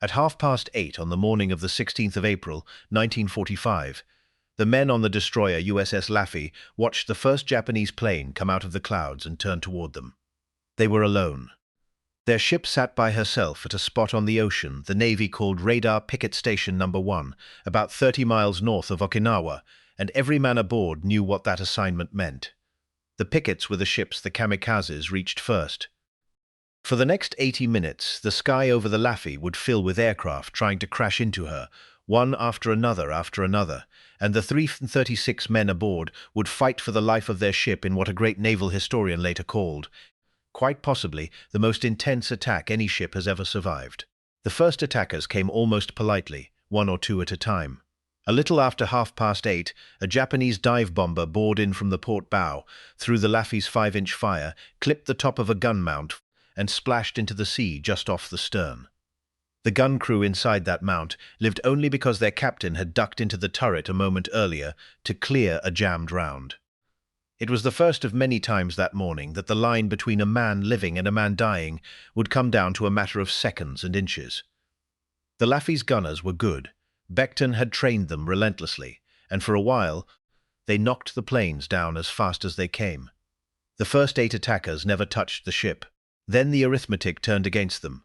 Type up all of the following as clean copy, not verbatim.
At 8:30 on the morning of the 16th of April, 1945, the men on the destroyer USS Laffey watched the first Japanese plane come out of the clouds and turn toward them. They were alone. Their ship sat by herself at a spot on the ocean the Navy called Radar Picket Station No. 1, about 30 miles north of Okinawa, and every man aboard knew what that assignment meant. The pickets were the ships the kamikazes reached first. For the next 80 minutes, the sky over the Laffey would fill with aircraft trying to crash into her, one after another, and the 336 men aboard would fight for the life of their ship in what a great naval historian later called, quite possibly, the most intense attack any ship has ever survived. The first attackers came almost politely, one or two at a time. A little after 8:30, a Japanese dive bomber bored in from the port bow, through the Laffey's 5-inch fire, clipped the top of a gun mount, and splashed into the sea just off the stern. The gun crew inside that mount lived only because their captain had ducked into the turret a moment earlier to clear a jammed round. It was the first of many times that morning that the line between a man living and a man dying would come down to a matter of seconds and inches. The Laffey's gunners were good. Becton had trained them relentlessly, and for a while, they knocked the planes down as fast as they came. The first 8 attackers never touched the ship. Then the arithmetic turned against them.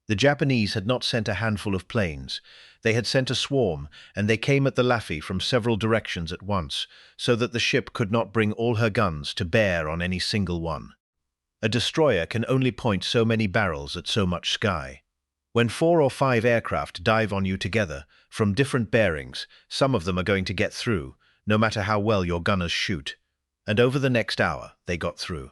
The Japanese had not sent a handful of planes. They had sent a swarm, and they came at the Laffey from several directions at once, so that the ship could not bring all her guns to bear on any single one. A destroyer can only point so many barrels at so much sky. When 4 or 5 aircraft dive on you together, from different bearings, some of them are going to get through, no matter how well your gunners shoot. And over the next hour, they got through.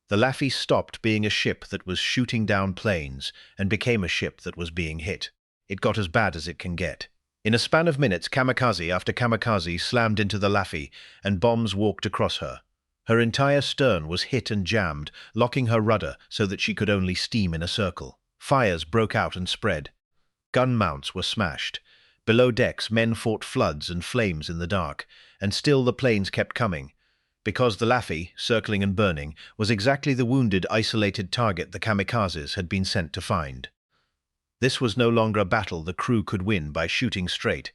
The Laffey stopped being a ship that was shooting down planes and became a ship that was being hit. It got as bad as it can get. In a span of minutes, kamikaze after kamikaze slammed into the Laffey, and bombs walked across her. Her entire stern was hit and jammed, locking her rudder so that she could only steam in a circle. Fires broke out and spread. Gun mounts were smashed. Below decks, men fought floods and flames in the dark, and still the planes kept coming, because the Laffey, circling and burning, was exactly the wounded, isolated target the kamikazes had been sent to find. This was no longer a battle the crew could win by shooting straight.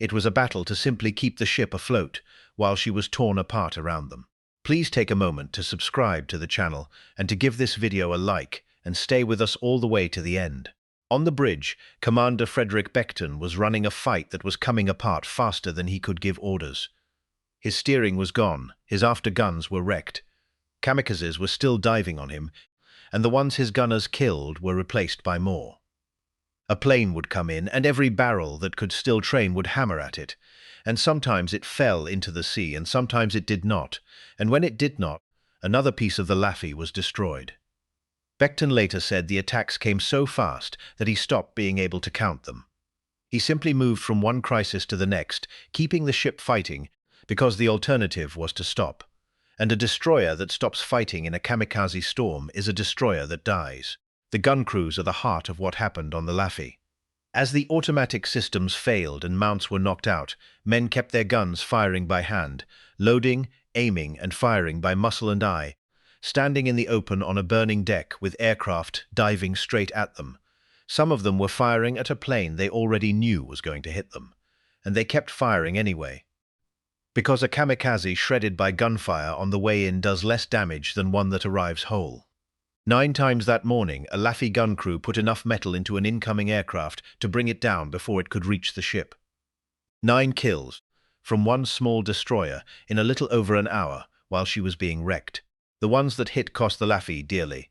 It was a battle to simply keep the ship afloat while she was torn apart around them. Please take a moment to subscribe to the channel and to give this video a like, and stay with us all the way to the end. On the bridge, Commander Frederick Becton was running a fight that was coming apart faster than he could give orders. His steering was gone, his after-guns were wrecked. Kamikazes were still diving on him, and the ones his gunners killed were replaced by more. A plane would come in, and every barrel that could still train would hammer at it, and sometimes it fell into the sea, and sometimes it did not, and when it did not, another piece of the Laffey was destroyed. Becton later said the attacks came so fast that he stopped being able to count them. He simply moved from one crisis to the next, keeping the ship fighting, because the alternative was to stop. And a destroyer that stops fighting in a kamikaze storm is a destroyer that dies. The gun crews are the heart of what happened on the Laffey. As the automatic systems failed and mounts were knocked out, men kept their guns firing by hand, loading, aiming, and firing by muscle and eye, standing in the open on a burning deck with aircraft diving straight at them. Some of them were firing at a plane they already knew was going to hit them, and they kept firing anyway. Because a kamikaze shredded by gunfire on the way in does less damage than one that arrives whole. 9 times that morning, a Laffey gun crew put enough metal into an incoming aircraft to bring it down before it could reach the ship. 9 kills, from one small destroyer, in a little over an hour, while she was being wrecked. The ones that hit cost the Laffey dearly.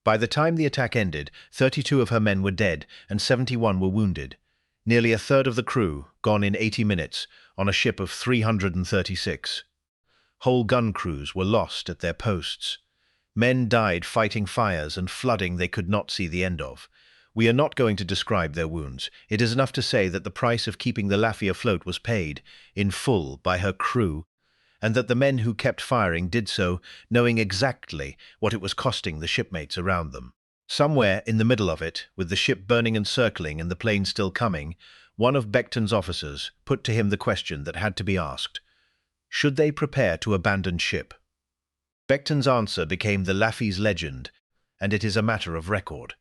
By the time the attack ended, 32 of her men were dead and 71 were wounded. Nearly a third of the crew, gone in 80 minutes, on a ship of 336. Whole gun crews were lost at their posts. Men died fighting fires and flooding they could not see the end of. We are not going to describe their wounds. It is enough to say that the price of keeping the Laffey afloat was paid, in full, by her crew, and that the men who kept firing did so knowing exactly what it was costing the shipmates around them. Somewhere in the middle of it, with the ship burning and circling and the plane still coming, one of Becton's officers put to him the question that had to be asked. Should they prepare to abandon ship? Becton's answer became the Laffey's legend, and it is a matter of record.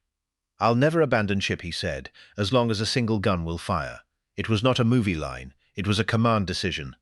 "I'll never abandon ship," he said, "as long as a single gun will fire." It was not a movie line, it was a command decision.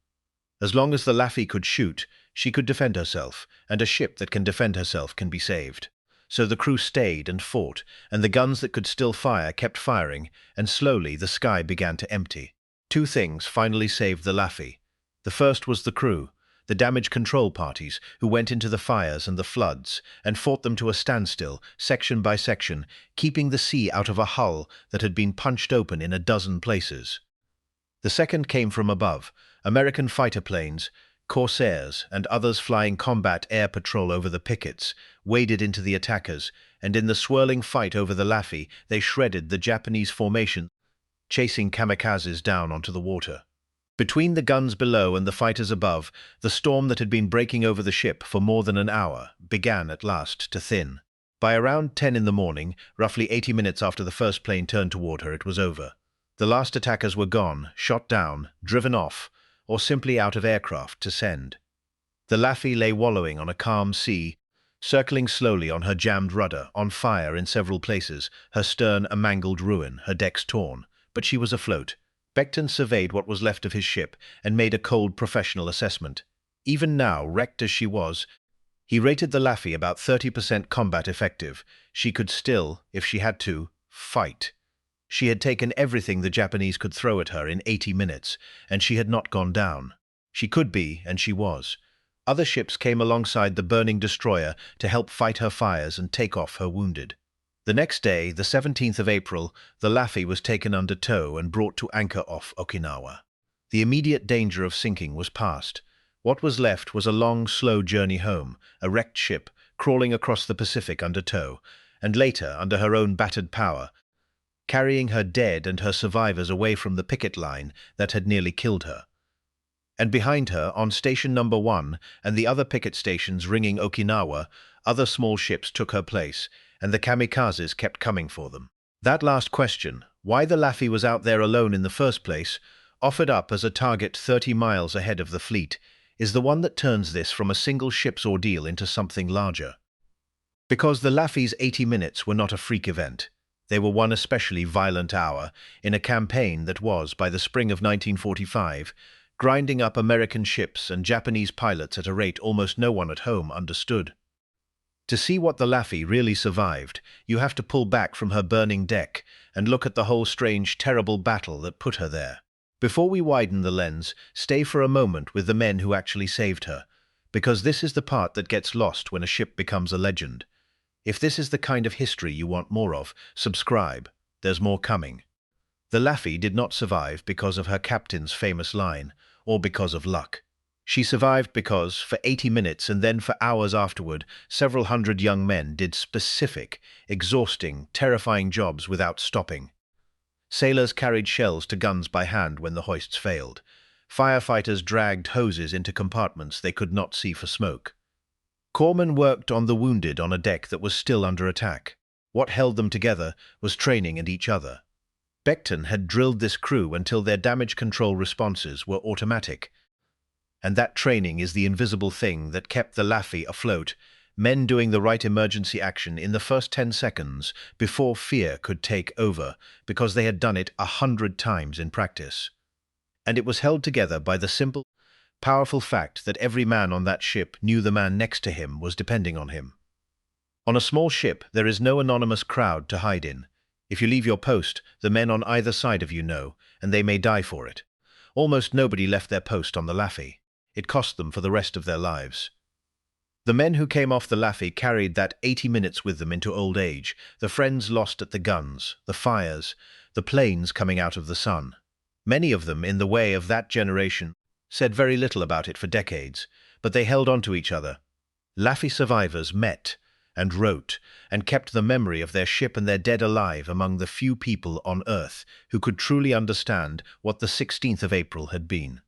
As long as the Laffey could shoot, she could defend herself, and a ship that can defend herself can be saved. So the crew stayed and fought, and the guns that could still fire kept firing, and slowly the sky began to empty. Two things finally saved the Laffey. The first was the crew, the damage control parties, who went into the fires and the floods, and fought them to a standstill, section by section, keeping the sea out of a hull that had been punched open in a dozen places. The second came from above, American fighter planes, Corsairs, and others flying combat air patrol over the pickets, waded into the attackers, and in the swirling fight over the Laffey, they shredded the Japanese formation, chasing kamikazes down onto the water. Between the guns below and the fighters above, the storm that had been breaking over the ship for more than an hour began at last to thin. By around 10 in the morning, roughly 80 minutes after the first plane turned toward her, it was over. The last attackers were gone, shot down, driven off, or simply out of aircraft to send. The Laffey lay wallowing on a calm sea, circling slowly on her jammed rudder, on fire in several places, her stern a mangled ruin, her decks torn. But she was afloat. Becton surveyed what was left of his ship and made a cold professional assessment. Even now, wrecked as she was, he rated the Laffey about 30% combat effective. She could still, if she had to, fight. She had taken everything the Japanese could throw at her in 80 minutes, and she had not gone down. She could be, and she was. Other ships came alongside the burning destroyer to help fight her fires and take off her wounded. The next day, the 17th of April, the Laffey was taken under tow and brought to anchor off Okinawa. The immediate danger of sinking was past. What was left was a long, slow journey home, a wrecked ship, crawling across the Pacific under tow, and later, under her own battered power, carrying her dead and her survivors away from the picket line that had nearly killed her. And behind her, on Station No. 1 and the other picket stations ringing Okinawa, other small ships took her place, and the kamikazes kept coming for them. That last question, why the Laffey was out there alone in the first place, offered up as a target 30 miles ahead of the fleet, is the one that turns this from a single ship's ordeal into something larger. Because the Laffey's 80 minutes were not a freak event. They were one especially violent hour in a campaign that was, by the spring of 1945, grinding up American ships and Japanese pilots at a rate almost no one at home understood. To see what the Laffey really survived, you have to pull back from her burning deck and look at the whole strange, terrible battle that put her there. Before we widen the lens, stay for a moment with the men who actually saved her, because this is the part that gets lost when a ship becomes a legend. If this is the kind of history you want more of, subscribe. There's more coming. The Laffey did not survive because of her captain's famous line, or because of luck. She survived because, for 80 minutes and then for hours afterward, several hundred young men did specific, exhausting, terrifying jobs without stopping. Sailors carried shells to guns by hand when the hoists failed. Firefighters dragged hoses into compartments they could not see for smoke. Corpsmen worked on the wounded on a deck that was still under attack. What held them together was training and each other. Becton had drilled this crew until their damage control responses were automatic. And that training is the invisible thing that kept the Laffey afloat, men doing the right emergency action in the first 10 seconds before fear could take over, because they had done it 100 times in practice. And it was held together by the simple, powerful fact that every man on that ship knew the man next to him was depending on him. On a small ship, there is no anonymous crowd to hide in. If you leave your post, the men on either side of you know, and they may die for it. Almost nobody left their post on the Laffey. It cost them for the rest of their lives. The men who came off the Laffey carried that 80 minutes with them into old age, the friends lost at the guns, the fires, the planes coming out of the sun. Many of them, in the way of that generation, said very little about it for decades, but they held on to each other. Laffey survivors met and wrote and kept the memory of their ship and their dead alive among the few people on Earth who could truly understand what the 16th of April had been.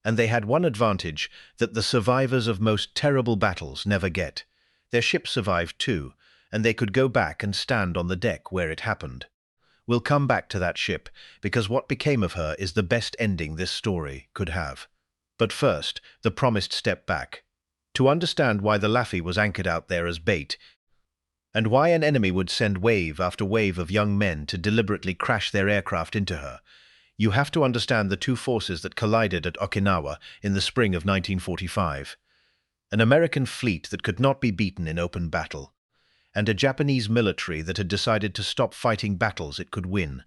And they had one advantage that the survivors of most terrible battles never get. Their ship survived too, and they could go back and stand on the deck where it happened. We'll come back to that ship, because what became of her is the best ending this story could have. But first, the promised step back. To understand why the Laffey was anchored out there as bait, and why an enemy would send wave after wave of young men to deliberately crash their aircraft into her, you have to understand the two forces that collided at Okinawa in the spring of 1945. An American fleet that could not be beaten in open battle, and a Japanese military that had decided to stop fighting battles it could win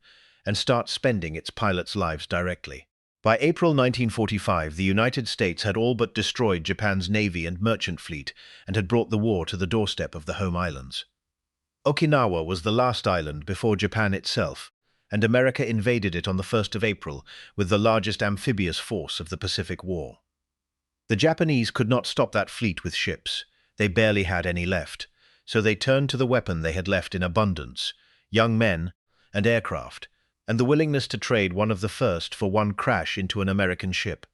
and start spending its pilots' lives directly. By April 1945, the United States had all but destroyed Japan's navy and merchant fleet and had brought the war to the doorstep of the home islands. Okinawa was the last island before Japan itself, and America invaded it on the 1st of April with the largest amphibious force of the Pacific War. The Japanese could not stop that fleet with ships. They barely had any left, so they turned to the weapon they had left in abundance: young men and aircraft, and the willingness to trade one of the first for one crash into an American ship.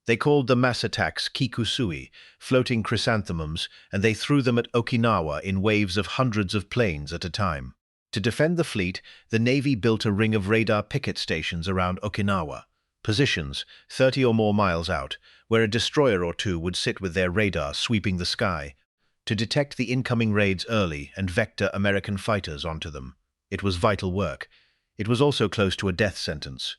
They called the mass attacks Kikusui, Floating Chrysanthemums, and they threw them at Okinawa in waves of hundreds of planes at a time. To defend the fleet, the Navy built a ring of radar picket stations around Okinawa, positions 30 or more miles out, where a destroyer or two would sit with their radar sweeping the sky to detect the incoming raids early and vector American fighters onto them. It was vital work. It was also close to a death sentence.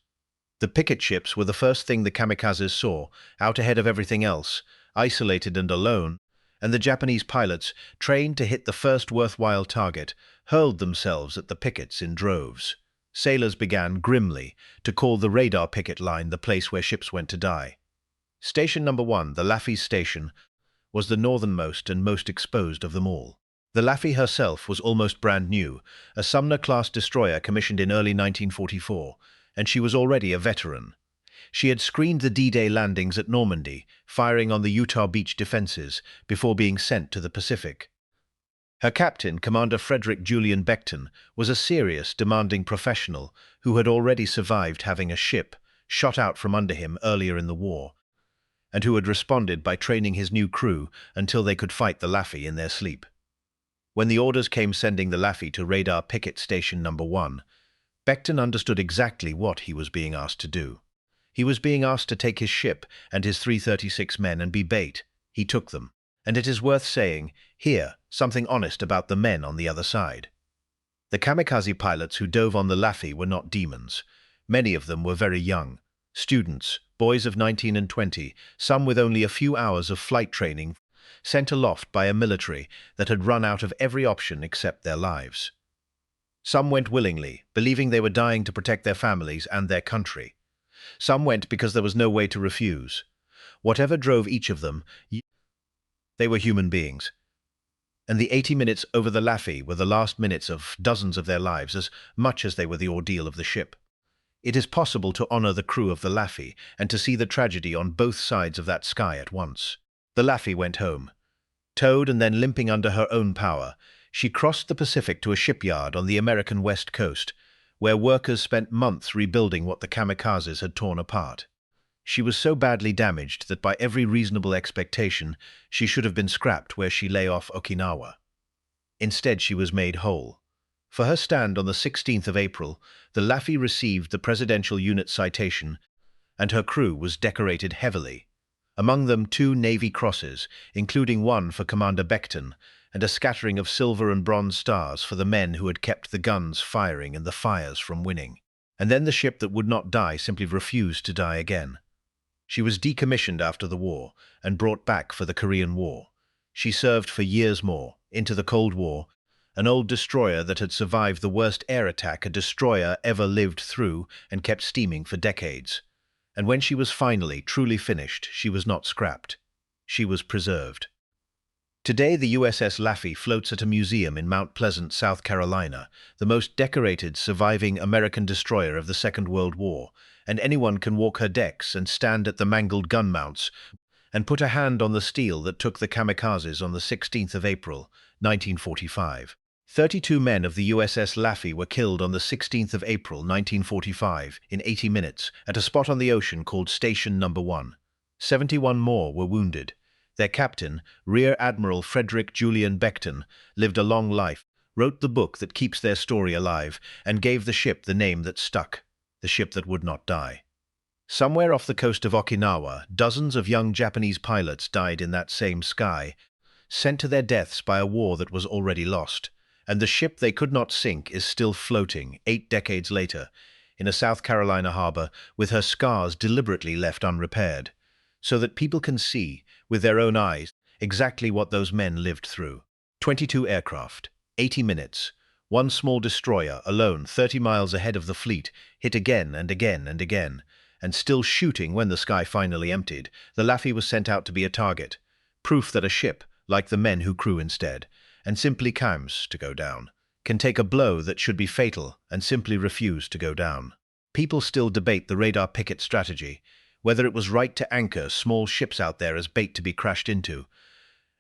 The picket ships were the first thing the kamikazes saw, out ahead of everything else, isolated and alone, and the Japanese pilots, trained to hit the first worthwhile target, hurled themselves at the pickets in droves. Sailors began, grimly, to call the radar picket line the place where ships went to die. Station number 1, the Laffey station, was the northernmost and most exposed of them all. The Laffey herself was almost brand new, a Sumner-class destroyer commissioned in early 1944, and she was already a veteran. She had screened the D-Day landings at Normandy, firing on the Utah beach defenses, before being sent to the Pacific. Her captain, Commander Frederick Julian Becton, was a serious, demanding professional who had already survived having a ship shot out from under him earlier in the war, and who had responded by training his new crew until they could fight the Laffey in their sleep. When the orders came sending the Laffey to Radar Picket Station No. 1, Becton understood exactly what he was being asked to do. He was being asked to take his ship and his 336 men and be bait. He took them. And it is worth saying, here, something honest about the men on the other side. The kamikaze pilots who dove on the Laffey were not demons. Many of them were very young. Students, boys of 19 and 20, some with only a few hours of flight training, sent aloft by a military that had run out of every option except their lives. Some went willingly, believing they were dying to protect their families and their country. Some went because there was no way to refuse. Whatever drove each of them, they were human beings. And the 80 minutes over the Laffey were the last minutes of dozens of their lives, as much as they were the ordeal of the ship. It is possible to honor the crew of the Laffey and to see the tragedy on both sides of that sky at once. The Laffey went home. Towed and then limping under her own power, she crossed the Pacific to a shipyard on the American West Coast, where workers spent months rebuilding what the kamikazes had torn apart. She was so badly damaged that by every reasonable expectation, she should have been scrapped where she lay off Okinawa. Instead, she was made whole. For her stand on the 16th of April, the Laffey received the Presidential Unit Citation, and her crew was decorated heavily. Among them 2 Navy Crosses, including one for Commander Becton, and a scattering of silver and bronze stars for the men who had kept the guns firing and the fires from winning. And then the ship that would not die simply refused to die again. She was decommissioned after the war and brought back for the Korean War. She served for years more, into the Cold War, an old destroyer that had survived the worst air attack a destroyer ever lived through and kept steaming for decades. And when she was finally, truly finished, she was not scrapped. She was preserved. Today, the USS Laffey floats at a museum in Mount Pleasant, South Carolina, the most decorated surviving American destroyer of the Second World War, and anyone can walk her decks and stand at the mangled gun mounts and put a hand on the steel that took the kamikazes on the 16th of April, 1945. 32 men of the USS Laffey were killed on the 16th of April, 1945, in 80 minutes, at a spot on the ocean called Station No. 1. 71 more were wounded. Their captain, Rear Admiral Frederick Julian Becton, lived a long life, wrote the book that keeps their story alive, and gave the ship the name that stuck, the ship that would not die. Somewhere off the coast of Okinawa, dozens of young Japanese pilots died in that same sky, sent to their deaths by a war that was already lost. And the ship they could not sink is still floating 8 decades later in a South Carolina harbor with her scars deliberately left unrepaired, so that people can see, with their own eyes, exactly what those men lived through. 22 aircraft, 80 minutes, one small destroyer alone 30 miles ahead of the fleet, hit again and again and again, and still shooting when the sky finally emptied, the Laffey was sent out to be a target, proof that a ship, like the men who crew instead, and simply comes to go down, can take a blow that should be fatal and simply refuse to go down. People still debate the radar picket strategy, whether it was right to anchor small ships out there as bait to be crashed into,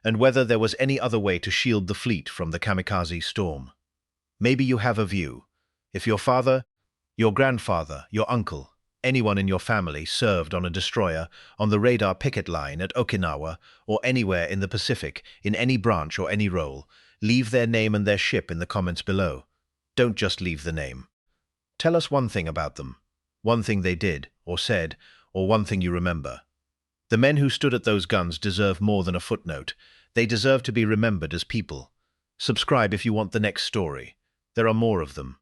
and whether there was any other way to shield the fleet from the kamikaze storm. Maybe you have a view. If your father, your grandfather, your uncle, anyone in your family served on a destroyer on the radar picket line at Okinawa or anywhere in the Pacific, in any branch or any role, leave their name and their ship in the comments below. Don't just leave the name. Tell us one thing about them, one thing they did or said, or one thing you remember. The men who stood at those guns deserve more than a footnote. They deserve to be remembered as people. Subscribe if you want the next story. There are more of them.